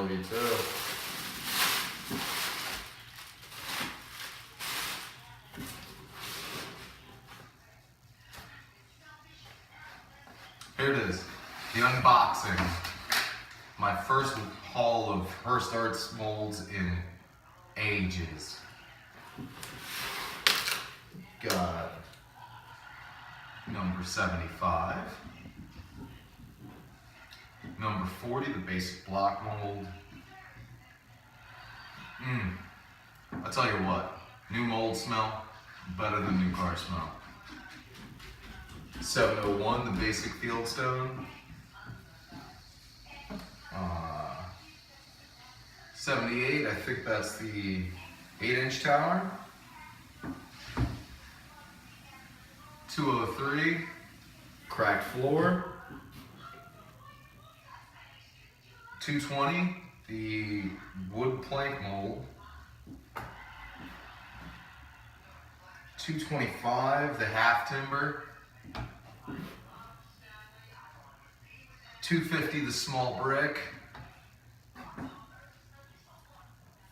quality too. Here it is, the unboxing. My first haul of Hirst Arts molds in ages. Got number 75, number 40, the basic block mold. I tell you what, new mold smell, better than new car smell. 701, the basic fieldstone. 78, I think that's the 8-inch tower. 203, cracked floor. 220, the wood plank mold. 225, the half timber. 250, the small brick.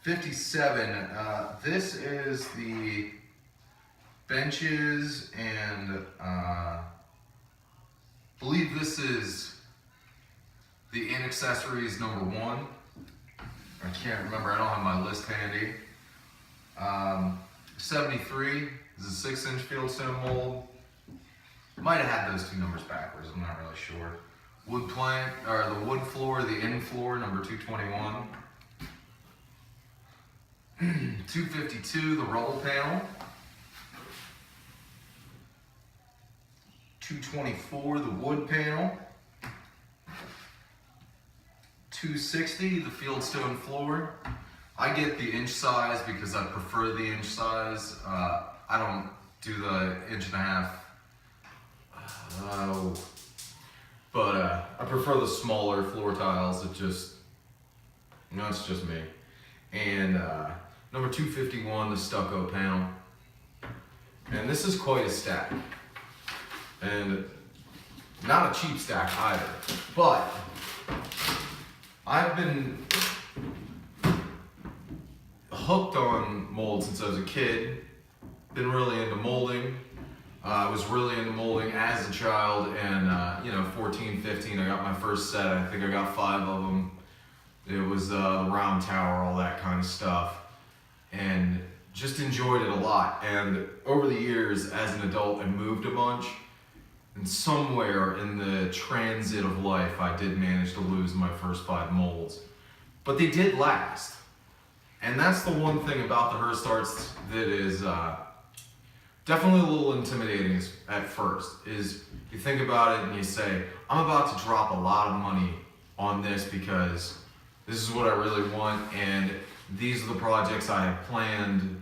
57, this is the benches, and I believe this is the in accessories number 1. I can't remember, I don't have my list handy. 73 is a 6-inch fieldstone mold. Might have had those two numbers backwards, I'm not really sure. Wood plank, or the wood floor, the in floor, number 221. 252, the rubble panel. 224, the wood panel. 260, the fieldstone floor. I get the inch size because I prefer the inch size. I don't do the 1.5 inch. But I prefer the smaller floor tiles. It just, you know, it's just me. And number 251, the stucco panel. And this is quite a stack. And not a cheap stack either. But I've been hooked on mold since I was a kid. Been really into molding. I was really into molding as a child, and 14, 15, I got my first set. I think I got 5 of them. It was the round tower, all that kind of stuff, and just enjoyed it a lot. And over the years, as an adult, I moved a bunch, and somewhere in the transit of life, I did manage to lose my first 5 molds. But they did last. And that's the one thing about the Hirst Arts that is definitely a little intimidating at first, is you think about it and you say, I'm about to drop a lot of money on this because this is what I really want, and these are the projects I have planned.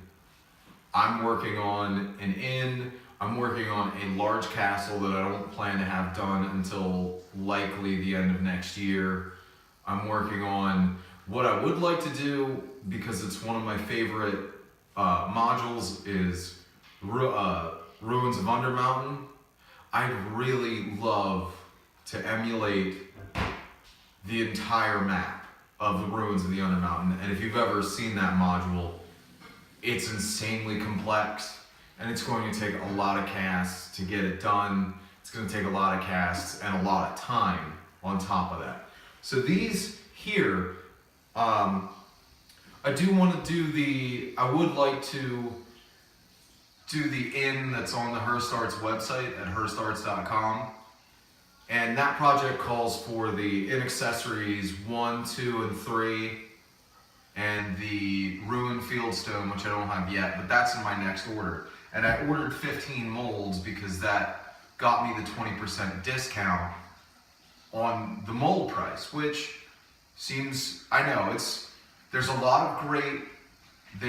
I'm working on an inn, I'm working on a large castle that I don't plan to have done until likely the end of next year. I'm working on what I would like to do, because it's one of my favorite modules, is Ruins of Undermountain. I'd really love to emulate the entire map of the Ruins of the Undermountain. And if you've ever seen that module, it's insanely complex, and it's going to take a lot of casts to get it done. It's going to take a lot of casts and a lot of time on top of that. So these here, I do want to do I would like to do the inn that's on the Hirst Arts website at hirstarts.com. And that project calls for the in accessories 1, 2, and 3, and the ruined fieldstone, which I don't have yet, but that's in my next order. And I ordered 15 molds because that got me the 20% discount on the mold price, which seems, I know, there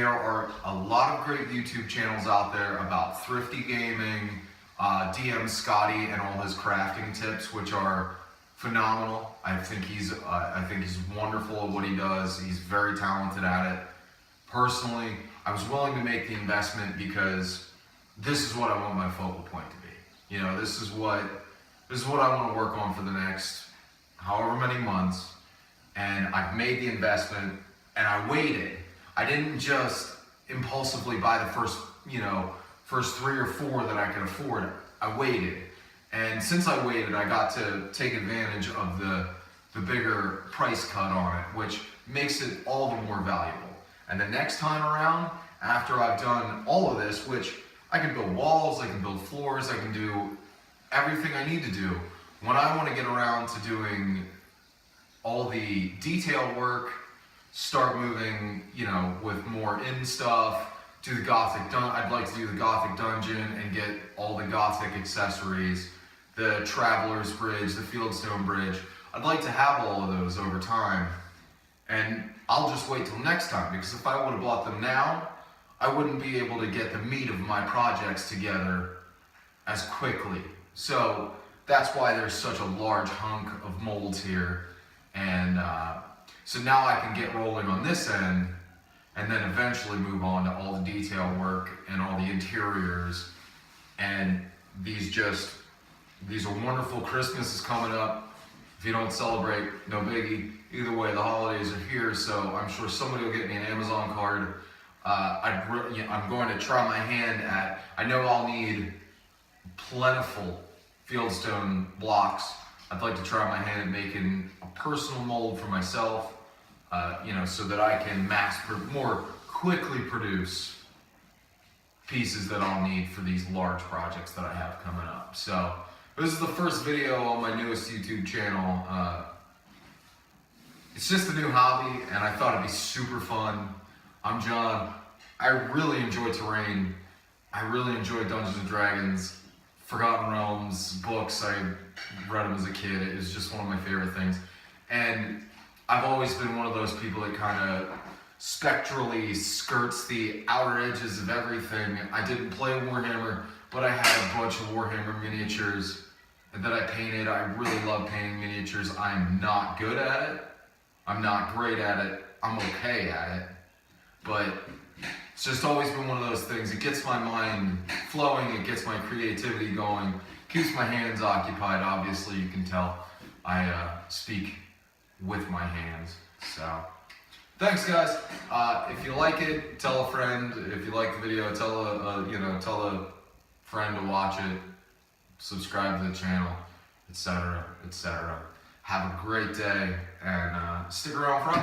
are a lot of great YouTube channels out there about thrifty gaming, DM Scotty and all his crafting tips, which are phenomenal. I think he's wonderful at what he does. He's very talented at it. Personally, I was willing to make the investment because this is what I want my focal point to be. You know, this is what I want to work on for the next however many months. and I've made the investment, and I waited. I didn't just impulsively buy the first 3 or 4 that I could afford. I waited. And since I waited, I got to take advantage of the bigger price cut on it, which makes it all the more valuable. And the next time around, after I've done all of this, which I can build walls, I can build floors, I can do everything I need to do, when I want to get around to doing all the detail work, start moving, with more in stuff, do the Gothic I'd like to do the Gothic dungeon and get all the Gothic accessories, the Traveler's Bridge, the Fieldstone Bridge. I'd like to have all of those over time, and I'll just wait till next time, because if I would have bought them now, I wouldn't be able to get the meat of my projects together as quickly. So that's why there's such a large hunk of molds here, and so now I can get rolling on this end, and then eventually move on to all the detail work and all the interiors. And these are wonderful. Christmas is coming up. If you don't celebrate, no biggie. Either way, the holidays are here, so I'm sure somebody will get me an Amazon card. I'm going to try my hand at, I know I'll need plentiful fieldstone blocks. I'd like to try my hand at making a personal mold for myself, so that I can more quickly produce pieces that I'll need for these large projects that I have coming up. So this is the first video on my newest YouTube channel. It's just a new hobby, and I thought it'd be super fun. I'm John. I really enjoy terrain. I really enjoy Dungeons and Dragons, Forgotten Realms books. I read them as a kid. It was just one of my favorite things. And I've always been one of those people that kind of spectrally skirts the outer edges of everything. I didn't play Warhammer, but I had a bunch of Warhammer miniatures that I painted. I really love painting miniatures. I'm not good at it. I'm not great at it. I'm okay at it. But it's just always been one of those things. It gets my mind flowing. It gets my creativity going. Keeps my hands occupied. Obviously, you can tell I speak with my hands. So thanks, guys. If you like it, tell a friend. If you like the video, tell a friend to watch it. Subscribe to the channel, etc., etc. Have a great day, and stick around for